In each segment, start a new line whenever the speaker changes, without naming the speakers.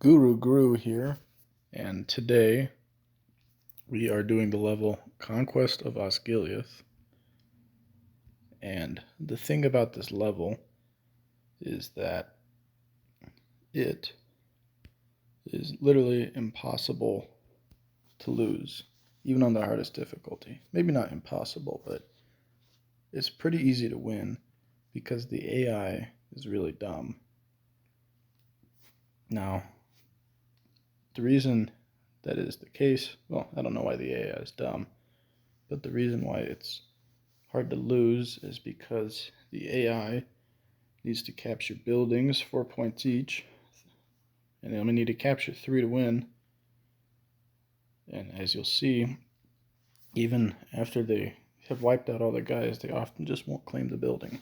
Guru here, and today we are doing the level Conquest of Osgiliath. And the thing about this level is that it is literally impossible to lose, even on the hardest difficulty. Maybe not impossible, but it's pretty easy to win because the AI is really dumb. Now, the reason that is the case, well, I don't know why the AI is dumb, but the reason why it's hard to lose is because the AI needs to capture buildings, 4 points each, and they only need to capture 3 to win. And as you'll see, even after they have wiped out all their guys, they often just won't claim the building.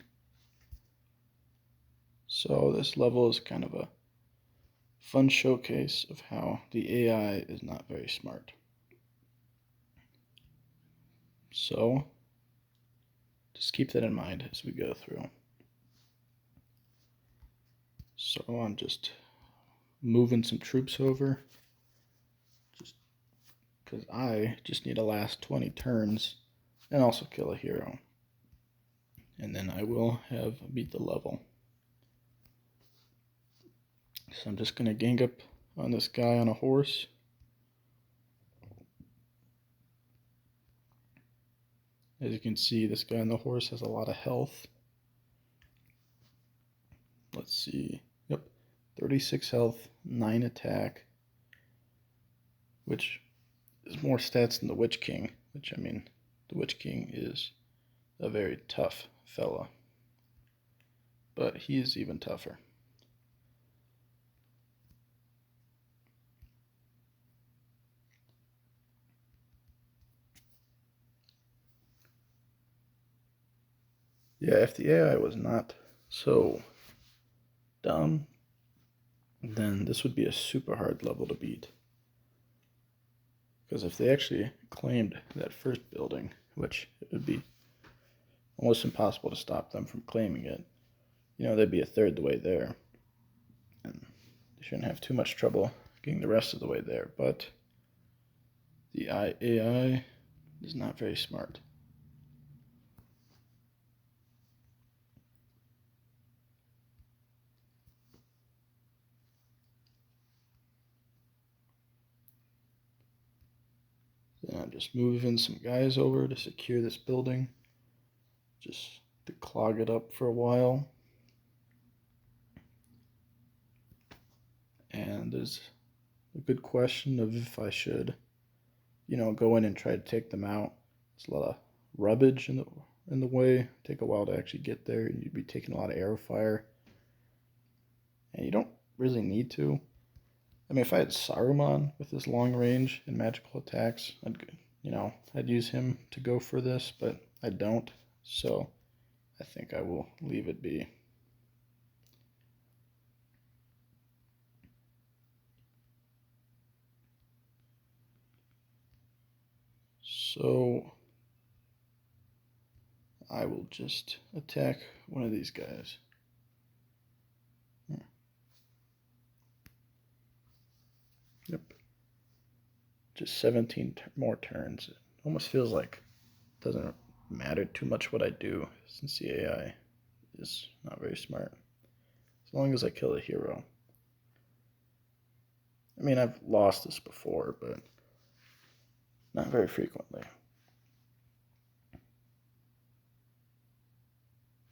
So this level is kind of a fun showcase of how the AI is not very smart. So just keep that in mind as we go through. So I'm just moving some troops over, just because I just need to last 20 turns and also kill a hero. And then I will have beat the level. So I'm just going to gang up on this guy on a horse. As you can see, this guy on the horse has a lot of health. Let's see. Yep, 36 health, 9 attack, which is more stats than the Witch King, which, I mean, the Witch King is a very tough fella, but he is even tougher. Yeah, if the AI was not so dumb, then this would be a super hard level to beat. Because if they actually claimed that first building, which it would be almost impossible to stop them from claiming it, they'd be a third the way there. And they shouldn't have too much trouble getting the rest of the way there. But the AI is not very smart. Then I'm just moving some guys over to secure this building, just to clog it up for a while. And there's a good question of if I should, go in and try to take them out. There's a lot of rubbish in the way. Take a while to actually get there. You'd be taking a lot of arrow fire, and you don't really need to. I mean, if I had Saruman with his long range and magical attacks, I'd use him to go for this, but I don't. So I think I will leave it be. So I will just attack one of these guys. Yep. Just 17 more turns. It almost feels like it doesn't matter too much what I do since the AI is not very smart. As long as I kill a hero. I mean, I've lost this before, but not very frequently.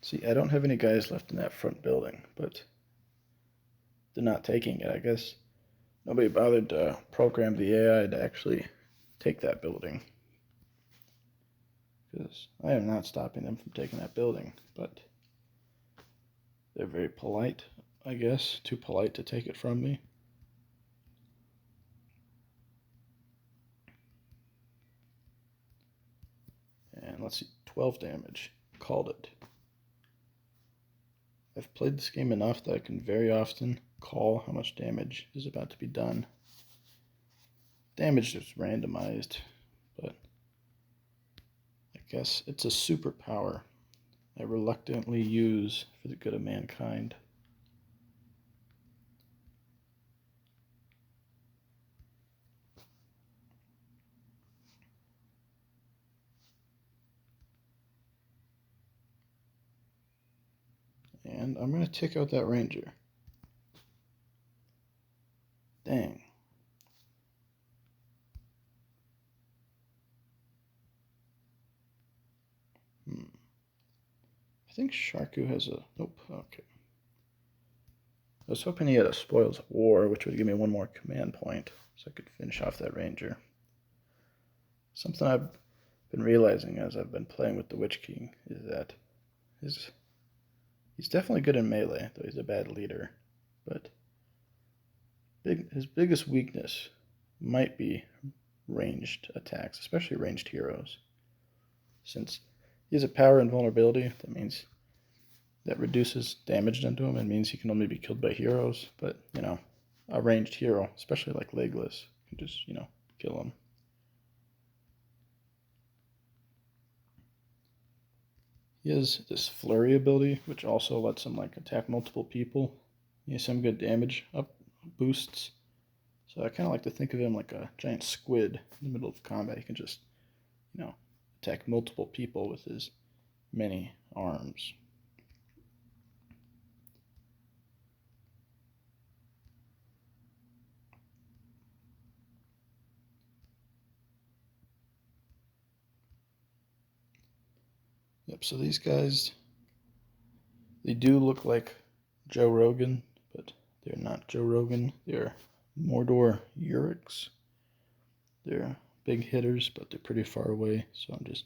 See, I don't have any guys left in that front building, but they're not taking it. I guess nobody bothered to program the AI to actually take that building. Because I am not stopping them from taking that building, but they're very polite, I guess. Too polite to take it from me. And let's see, 12 damage. Called it. I've played this game enough that I can very often call how much damage is about to be done. Damage is randomized, but I guess it's a superpower I reluctantly use for the good of mankind. And I'm going to take out that ranger. Dang. I think Sharku has a... Nope, okay. I was hoping he had a Spoils of War, which would give me one more command point, so I could finish off that ranger. Something I've been realizing as I've been playing with the Witch King is that he's definitely good in melee, though he's a bad leader. But his biggest weakness might be ranged attacks, especially ranged heroes. Since he has a power invulnerability, that means that reduces damage done to him and means he can only be killed by heroes. But, you know, a ranged hero, especially like Legolas, can just, you know, kill him. He has this flurry ability, which also lets him like attack multiple people. He has some good damage up boosts. So I kind of like to think of him like a giant squid in the middle of combat. He can just, you know, attack multiple people with his many arms. Yep, so these guys, they do look like Joe Rogan, but they're not Joe Rogan. They're Mordor Uriks. They're big hitters, but they're pretty far away, so I'm just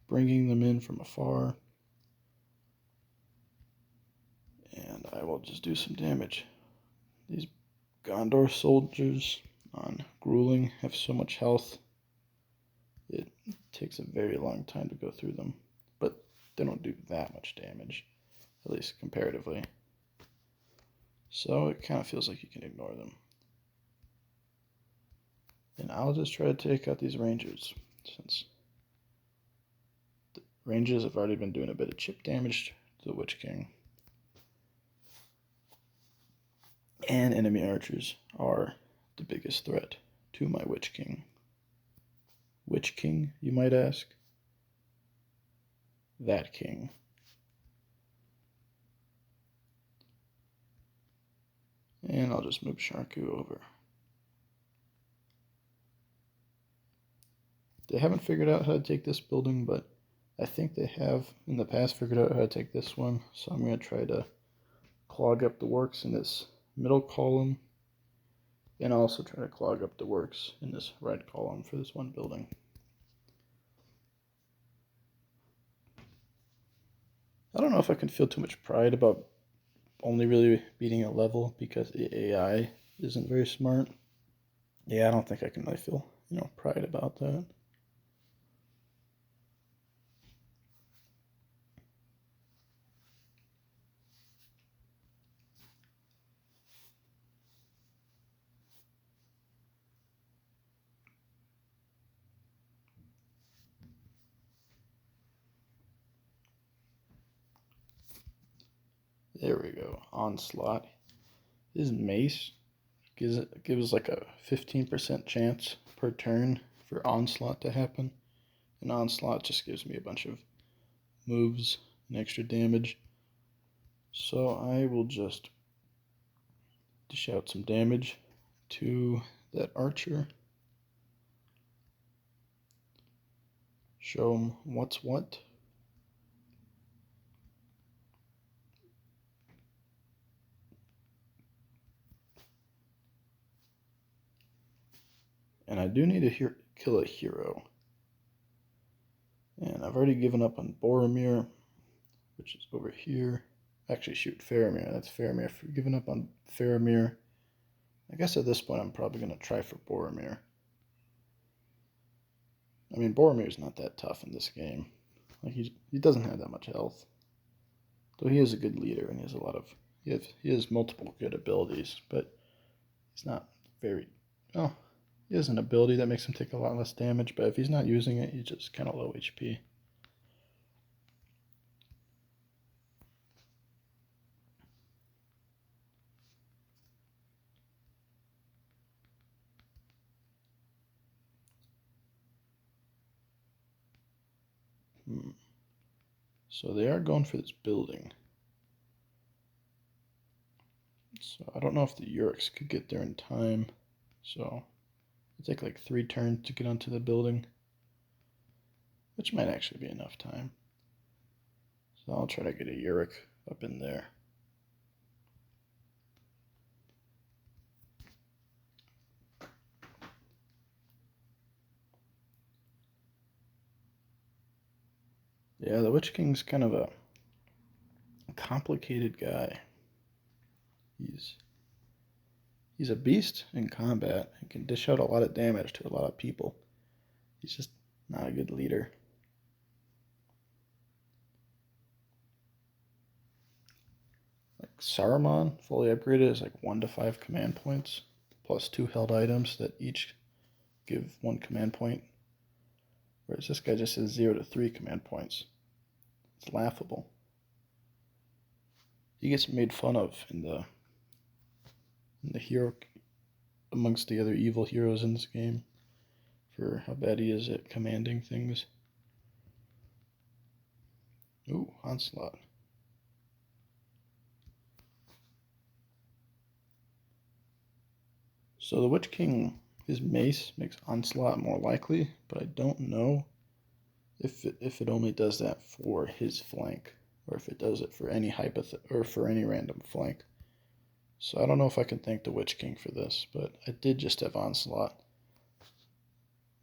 bringing them in from afar. And I will just do some damage. These Gondor soldiers on Grueling have so much health, it takes a very long time to go through them. But they don't do that much damage, at least comparatively. So it kind of feels like you can ignore them. And I'll just try to take out these rangers, since the rangers have already been doing a bit of chip damage to the Witch King. And enemy archers are the biggest threat to my Witch King. Which king, you might ask? That king. And I'll just move Sharku over. They haven't figured out how to take this building, but I think they have in the past figured out how to take this one. So I'm going to try to clog up the works in this middle column, and also try to clog up the works in this right column for this one building. I don't know if I can feel too much pride about only really beating a level because the AI isn't very smart. Yeah, I don't think I can really feel, you know, pride about that. There we go. Onslaught. His mace gives like a 15% chance per turn for Onslaught to happen. And Onslaught just gives me a bunch of moves and extra damage. So I will just dish out some damage to that archer. Show him what's what. And I do need to kill a hero. And I've already given up on Boromir, which is over here. Actually, shoot, Faramir. That's Faramir. I've given up on Faramir. I guess at this point I'm probably going to try for Boromir. I mean, Boromir's not that tough in this game. Like he doesn't have that much health. Though he is a good leader and he has a lot of... He has multiple good abilities, but he's not very... Oh, he has an ability that makes him take a lot less damage, but if he's not using it, he's just kind of low HP. So they are going for this building. So I don't know if the Yuriks could get there in time. So it'll take like 3 turns to get onto the building, which might actually be enough time. So I'll try to get a Yurik up in there. Yeah, the Witch King's kind of a complicated guy. He's a beast in combat and can dish out a lot of damage to a lot of people. He's just not a good leader. Like Saruman, fully upgraded, is like 1 to 5 command points, plus 2 held items that each give 1 command point. Whereas this guy just has 0 to 3 command points. It's laughable. He gets made fun of in the hero amongst the other evil heroes in this game for how bad he is at commanding things. Ooh, Onslaught. So the Witch King, his mace makes Onslaught more likely, but I don't know if it only does that for his flank, or if it does it for any or for any random flank. So I don't know if I can thank the Witch King for this, but I did just have Onslaught,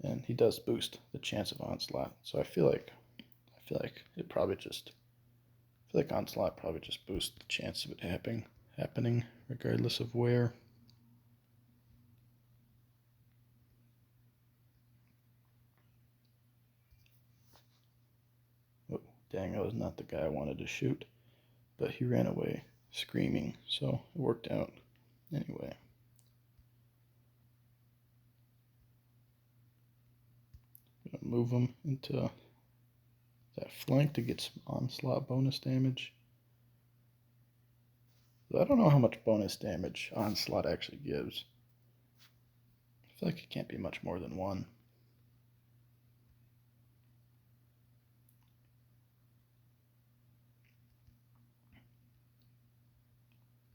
and he does boost the chance of Onslaught. So I feel like it probably just I feel like Onslaught probably just boosts the chance of it happening regardless of where. Oh, dang, that was not the guy I wanted to shoot, but he ran away screaming, so it worked out anyway. Gonna move him into that flank to get some Onslaught bonus damage. I don't know how much bonus damage Onslaught actually gives. I feel like it can't be much more than 1.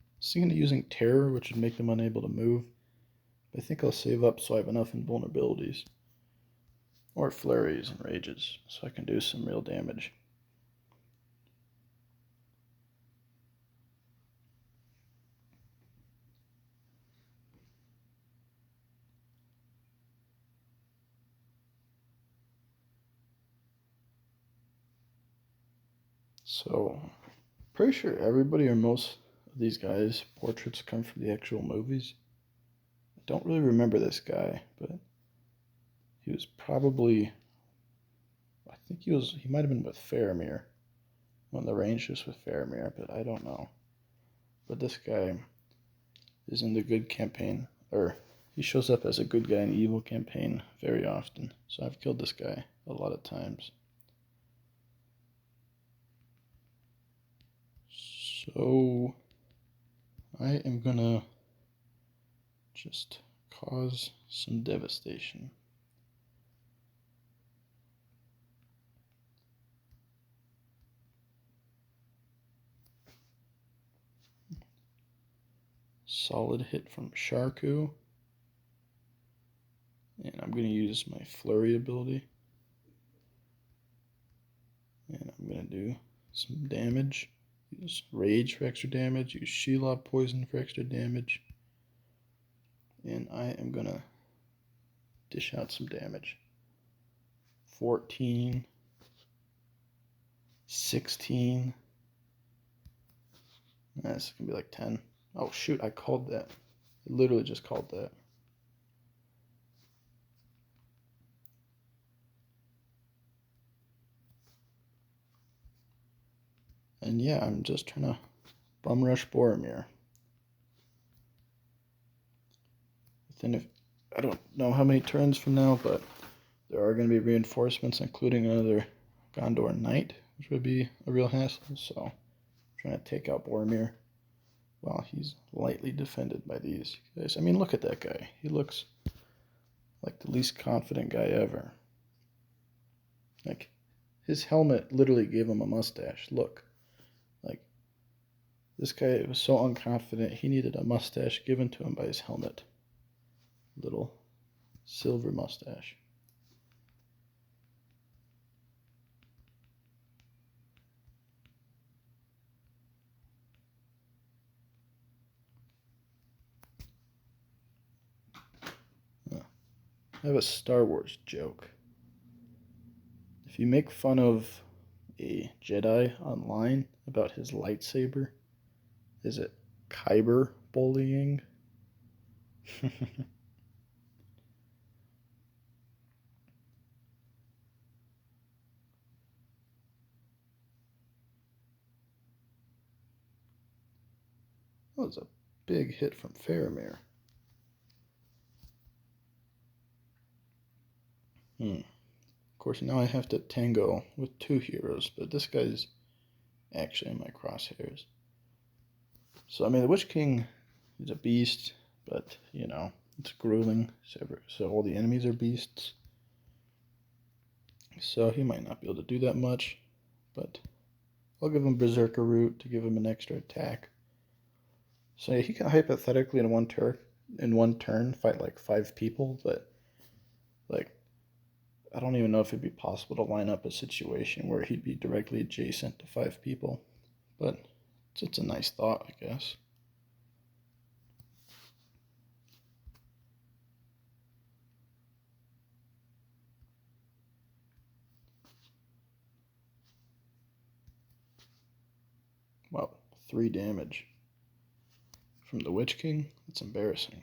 I was thinking of using Terror, which would make them unable to move. But I think I'll save up so I have enough invulnerabilities. Or Flurries and Rages, so I can do some real damage. So, pretty sure everybody or most of these guys' portraits come from the actual movies. I don't really remember this guy, but he was probably, I think he might have been with Faramir, one of the Rangers with Faramir, but I don't know. But this guy is in the good campaign, or he shows up as a good guy in the evil campaign very often. So I've killed this guy a lot of times. So I am gonna just cause some devastation. Solid hit from Sharku. And I'm going to use my Flurry ability. And I'm going to do some damage. Use Rage for extra damage. Use Shelob Poison for extra damage. And I am going to dish out some damage. 14. 16. That's going to be like 10. Oh shoot, I called that. I literally just called that. And yeah, I'm just trying to bum rush Boromir. I don't know how many turns from now, but there are going to be reinforcements, including another Gondor Knight, which would be a real hassle. So I'm trying to take out Boromir while he's lightly defended by these guys. I mean, look at that guy. He looks like the least confident guy ever. Like, his helmet literally gave him a mustache. Look. Like, This guy was so unconfident he needed a mustache given to him by his helmet. Little silver mustache. I have a Star Wars joke. If you make fun of a Jedi online about his lightsaber, is it kyber bullying? That was a big hit from Faramir. Of course, now I have to tango with two heroes, but this guy's actually in my crosshairs. So, I mean, the Witch King is a beast, but, you know, it's grueling, so all the enemies are beasts. So he might not be able to do that much, but I'll give him Berserker Root to give him an extra attack. So he can hypothetically in one turn fight like 5 people, but like I don't even know if it'd be possible to line up a situation where he'd be directly adjacent to 5 people. But it's a nice thought, I guess. Wow, 3 damage from the Witch King? That's embarrassing.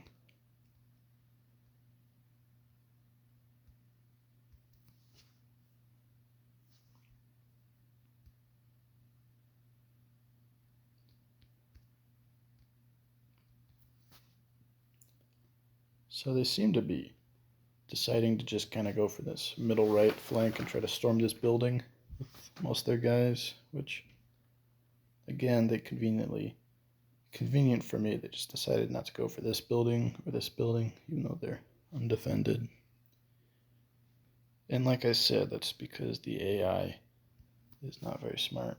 So they seem to be deciding to just kind of go for this middle right flank and try to storm this building with most of their guys, which, again, convenient for me, they just decided not to go for this building or this building, even though they're undefended. And like I said, that's because the AI is not very smart.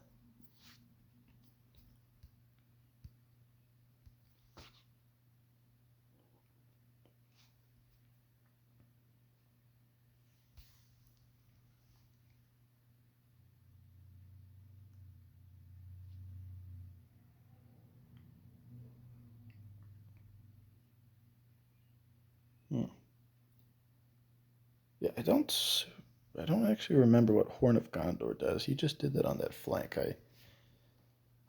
Yeah, I don't actually remember what Horn of Gondor does. He just did that on that flank. I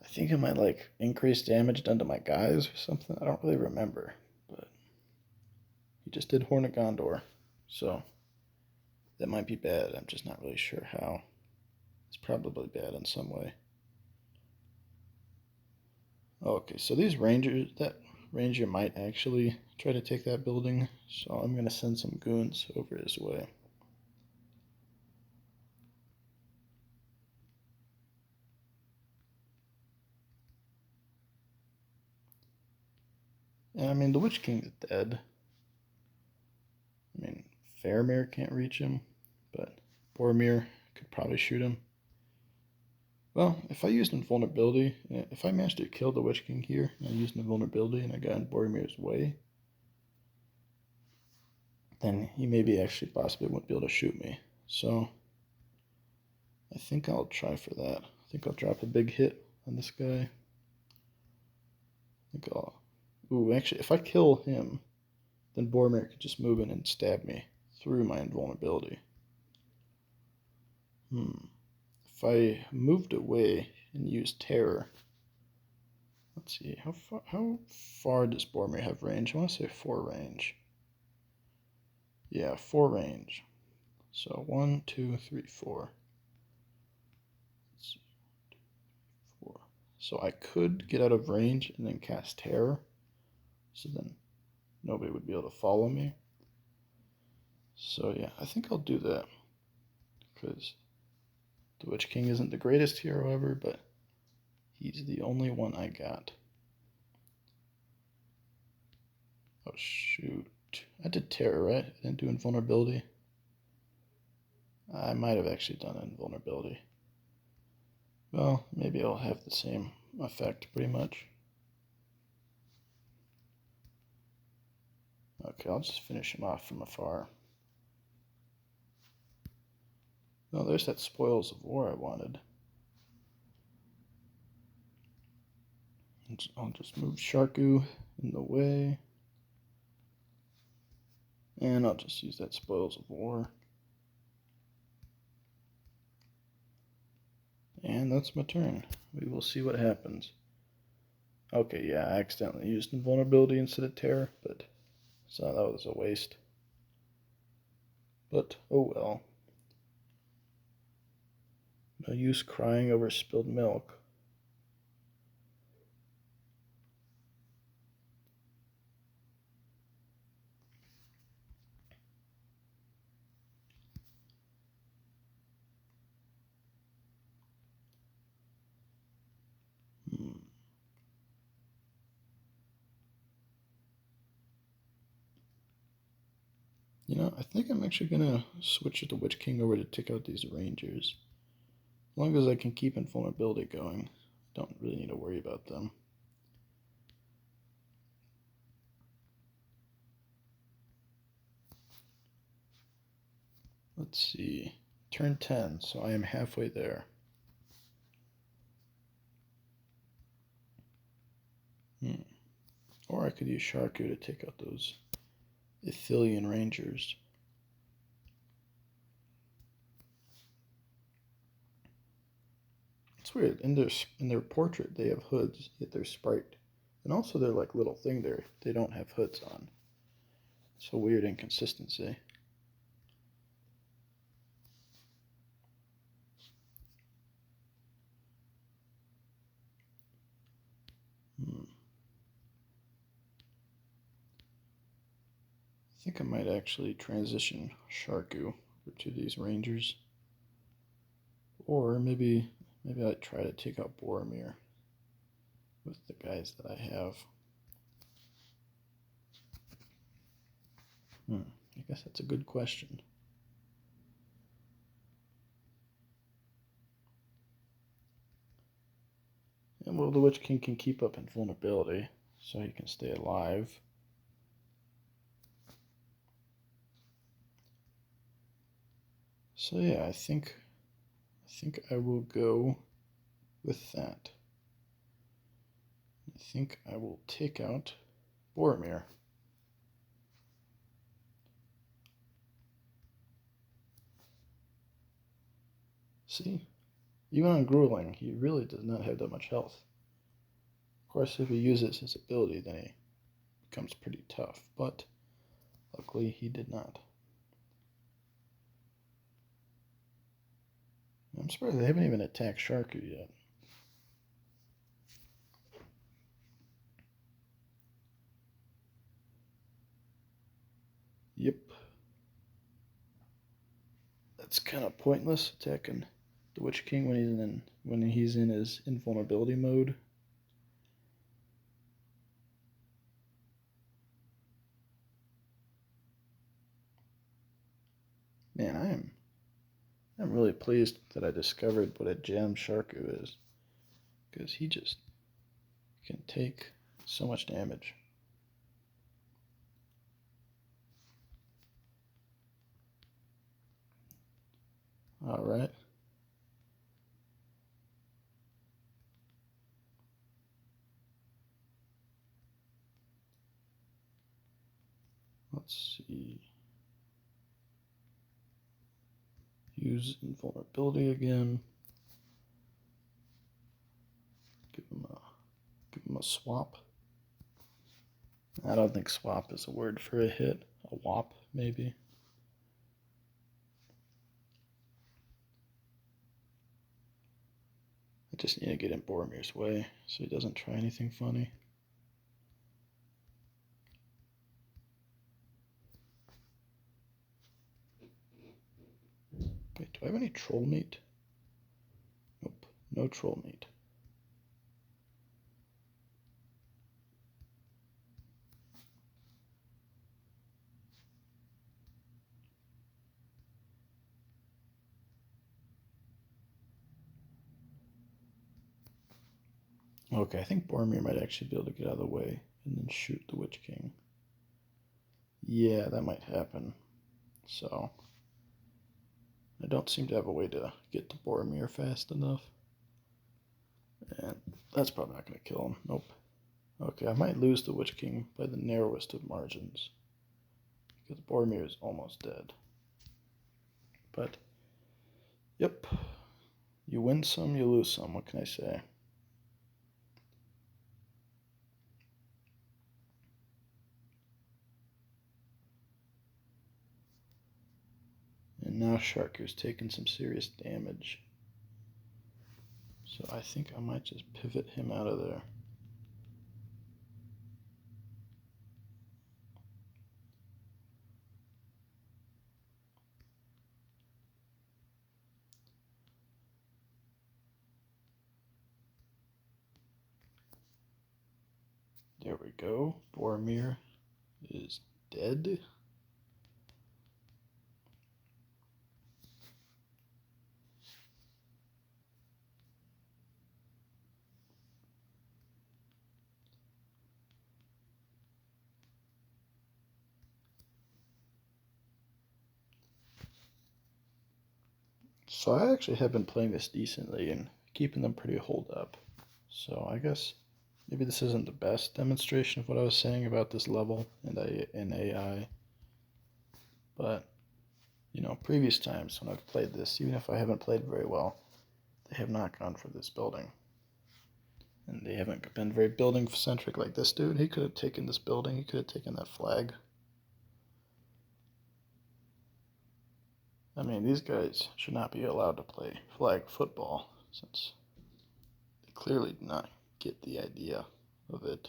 think it might like increase damage done to my guys or something. I don't really remember, but he just did Horn of Gondor, so that might be bad. I'm just not really sure how. It's probably bad in some way. Okay, so these rangers, that ranger might actually try to take that building, so I'm gonna send some goons over his way. And I mean, the Witch King's dead. I mean, Faramir can't reach him, but Boromir could probably shoot him. Well, if I used invulnerability, if I managed to kill the Witch King here, and I used invulnerability and I got in Boromir's way, then he maybe actually possibly wouldn't be able to shoot me. So I think I'll try for that. I think I'll drop a big hit on this guy. I think I'll... Ooh, actually, if I kill him, then Boromir could just move in and stab me through my invulnerability. If I moved away and used terror, let's see, how far does Boromir have range? I want to say 4 range. Yeah, 4 range. So 1, 2, 3, 4. Let's see, 4. So I could get out of range and then cast terror. So then nobody would be able to follow me. So yeah, I think I'll do that. Because the Witch King isn't the greatest hero ever, but he's the only one I got. Oh shoot. I did terror, right? I didn't do invulnerability. I might have actually done invulnerability. Well, maybe I'll have the same effect, pretty much. Okay, I'll just finish him off from afar. Oh, there's that Spoils of War I wanted. I'll just move Sharku in the way. And I'll just use that Spoils of War. And that's my turn. We will see what happens. Okay, yeah, I accidentally used Invulnerability instead of Terror, but so that was a waste. But, oh well. No use crying over spilled milk. You know, I think I'm actually gonna switch the Witch King over to take out these Rangers. As long as I can keep Invulnerability going, I don't really need to worry about them. Let's see. Turn 10, so I am halfway there. Or I could use Sharku to take out those Ithilien Rangers. It's weird. In their portrait, they have hoods, yet they're sprite. And also their like little thing there, they don't have hoods on. It's a weird inconsistency. I think I might actually transition Sharku over to these Rangers. Or maybe I'd try to take out Boromir with the guys that I have. I guess that's a good question. And well, the Witch King can keep up Invulnerability, so he can stay alive. So yeah, I think I will go with that. I think I will take out Boromir. See, even on Grueling, he really does not have that much health. Of course, if he uses his ability, then he becomes pretty tough, but luckily he did not. I'm surprised they haven't even attacked Sharku yet. Yep. That's kind of pointless attacking the Witch King when he's in his invulnerability mode. Man, I'm really pleased that I discovered what a gem Sharku is, because he just can take so much damage. All right. Let's see. Use invulnerability again. Give him a swap. I don't think swap is a word for a hit. A whop, maybe. I just need to get in Boromir's way so he doesn't try anything funny. Wait, do I have any troll meat? Nope, no troll meat. Okay, I think Boromir might actually be able to get out of the way and then shoot the Witch King. Yeah, that might happen. So, I don't seem to have a way to get to Boromir fast enough. And that's probably not going to kill him. Nope. Okay, I might lose the Witch King by the narrowest of margins. Because Boromir is almost dead. But, yep. You win some, you lose some. What can I say? And now Sharku's taking some serious damage. So I think I might just pivot him out of there. There we go. Boromir is dead. So I actually have been playing this decently and keeping them pretty holed up. So I guess maybe this isn't the best demonstration of what I was saying about this level and AI. But, you know, previous times when I've played this, even if I haven't played very well, they have not gone for this building. And they haven't been very building centric like this dude. He could have taken this building, he could have taken that flag. I mean, these guys should not be allowed to play flag football since they clearly do not get the idea of it.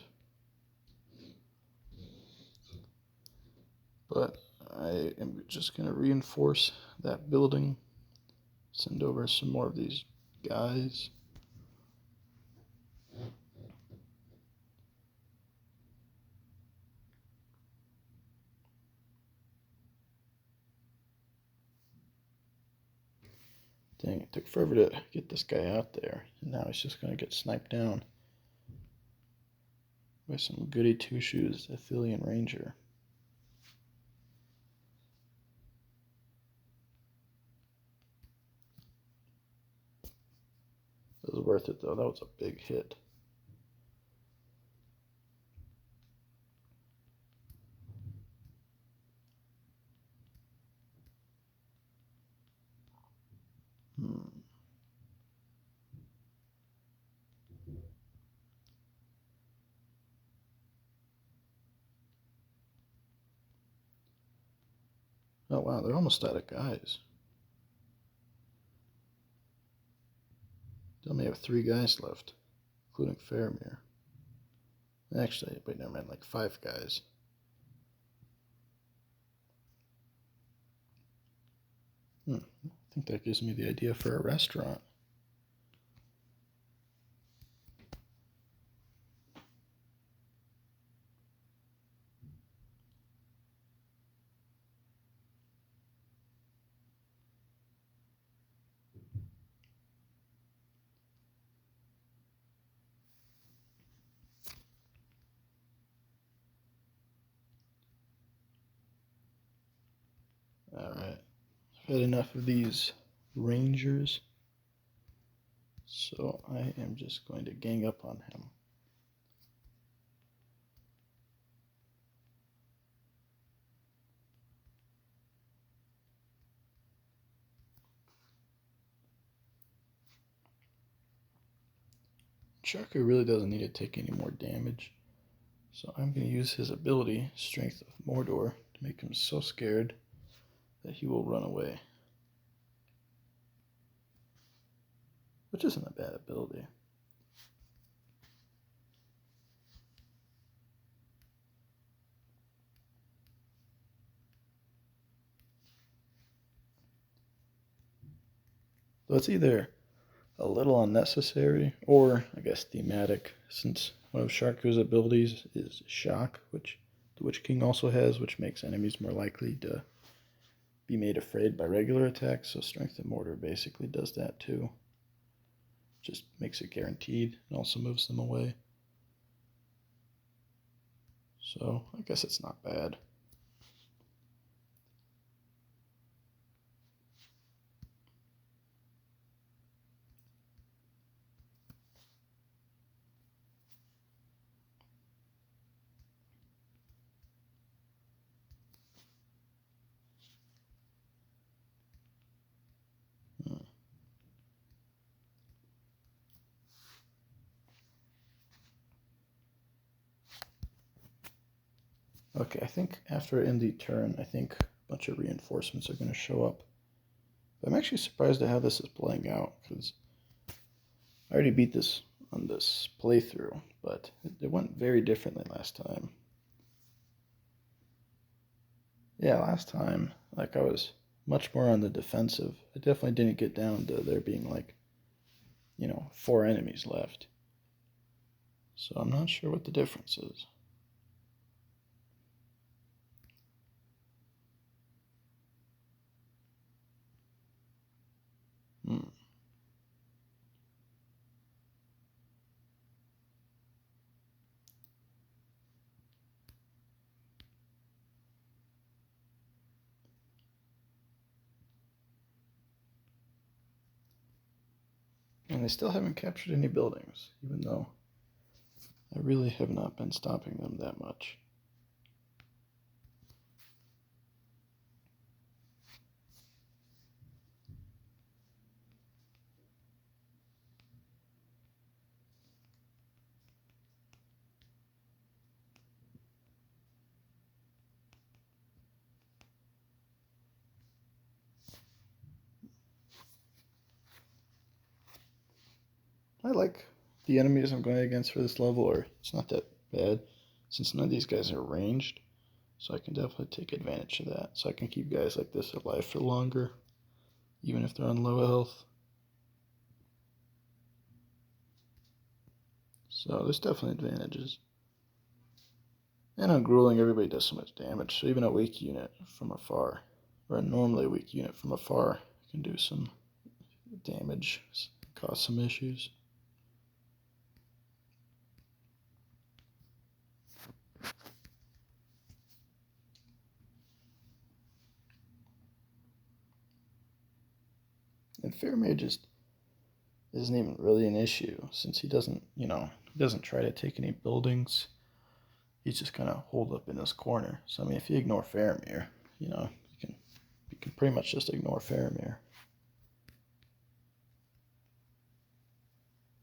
But I am just going to reinforce that building, send over some more of these guys. Dang, it took forever to get this guy out there, and now he's just going to get sniped down by some goody two-shoes Athelian Ranger. It was worth it, though. That was a big hit. Oh, wow, they're almost out of guys. They only have 3 guys left, including Faramir. Actually, wait, never mind, like 5 guys. I think that gives me the idea for a restaurant. Alright, I've had enough of these rangers, so I am just going to gang up on him. Sharku really doesn't need to take any more damage, so I'm going to use his ability, Strength of Mordor, to make him so scared that he will run away. Which isn't a bad ability. So it's either a little unnecessary or, I guess, thematic, since one of Sharku's abilities is Shock, which the Witch King also has, which makes enemies more likely to be made afraid by regular attacks, so Strength of Mortar basically does that too. just makes it guaranteed and also moves them away. So I guess it's not bad. Okay, I think after I end the turn, I think a bunch of reinforcements are going to show up. But I'm actually surprised at how this is playing out, because I already beat this on this playthrough, but it went very differently last time. Yeah, last time, like, I was much more on the defensive. I definitely didn't get down to there being, like, 4 enemies left. So I'm not sure what the difference is. Hmm. And they still haven't captured any buildings, even though I really have not been stopping them that much. I like the enemies I'm going against for this level, or it's not that bad, since none of these guys are ranged, so I can definitely take advantage of that. So I can keep guys like this alive for longer, even if they're on low health. So there's definitely advantages. And on Grueling, everybody does so much damage, so even a weak unit from afar, or a normally weak unit from afar, can do some damage, cause some issues. And Faramir just isn't even really an issue, since he doesn't, he doesn't try to take any buildings. He's just kind of holed up in his corner. So I mean, if you ignore Faramir, you can pretty much just ignore Faramir.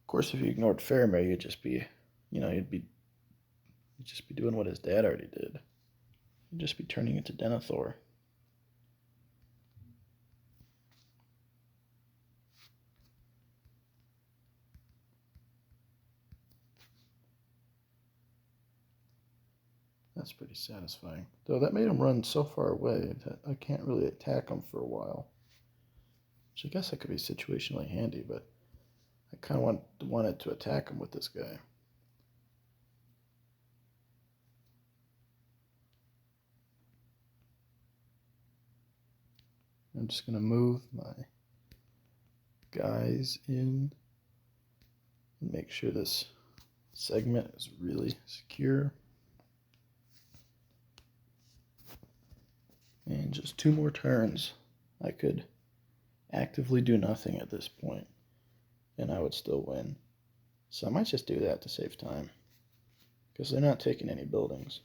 Of course, if you ignored Faramir, you'd just be, you'd just be doing what his dad already did. You'd just be turning into Denethor. That's pretty satisfying. Though that made him run so far away that I can't really attack him for a while. Which I guess that could be situationally handy, but I kind of wanted to attack him with this guy. I'm just going to move my guys in and make sure this segment is really secure. And just 2 more turns. I could actively do nothing at this point, and I would still win. So I might just do that to save time, because they're not taking any buildings.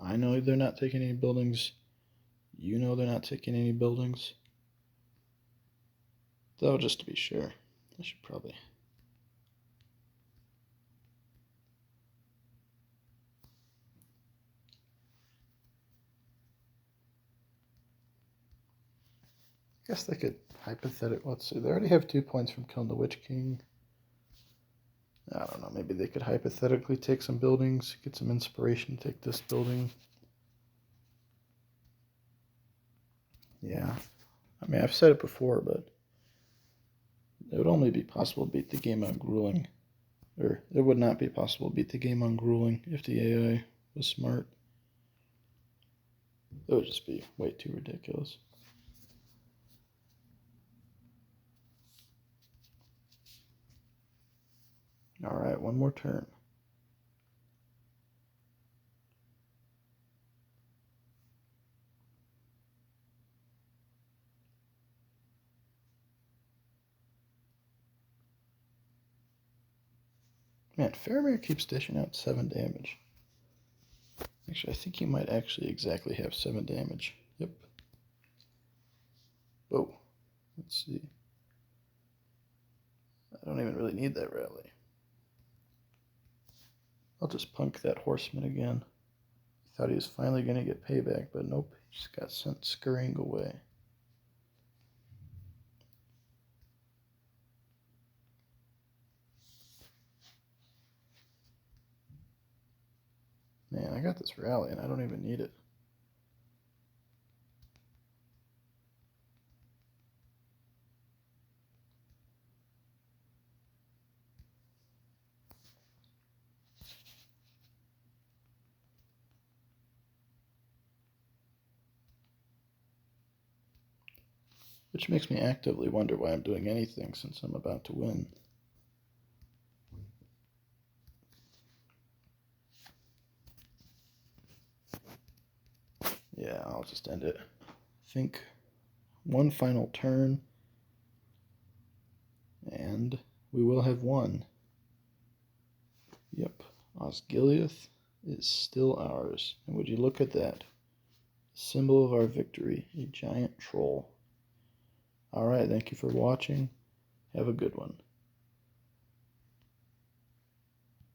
I know they're not taking any buildings. You know they're not taking any buildings. Though, just to be sure, I should probably... I guess they could hypothetically... Let's see, they already have 2 points from killing the Witch King. I don't know, maybe they could hypothetically take some buildings, get some inspiration to take this building. Yeah. I mean, I've said it before, but it would only be possible to beat the game on Grueling. Or it would not be possible to beat the game on Grueling if the AI was smart. It would just be way too ridiculous. Alright, one more turn. Man, Faramir keeps dishing out 7 damage. Actually, I think he might actually exactly have 7 damage. Yep. Oh, let's see. I don't even really need that rally. I'll just punk that horseman again. Thought he was finally going to get payback, but nope, he just got sent scurrying away. Man, I got this rally and I don't even need it. Which makes me actively wonder why I'm doing anything since I'm about to win. Yeah, I'll just end it. I think one final turn, and we will have won. Yep, Osgiliath is still ours. And would you look at that? Symbol of our victory, a giant troll. Alright, thank you for watching. Have a good one.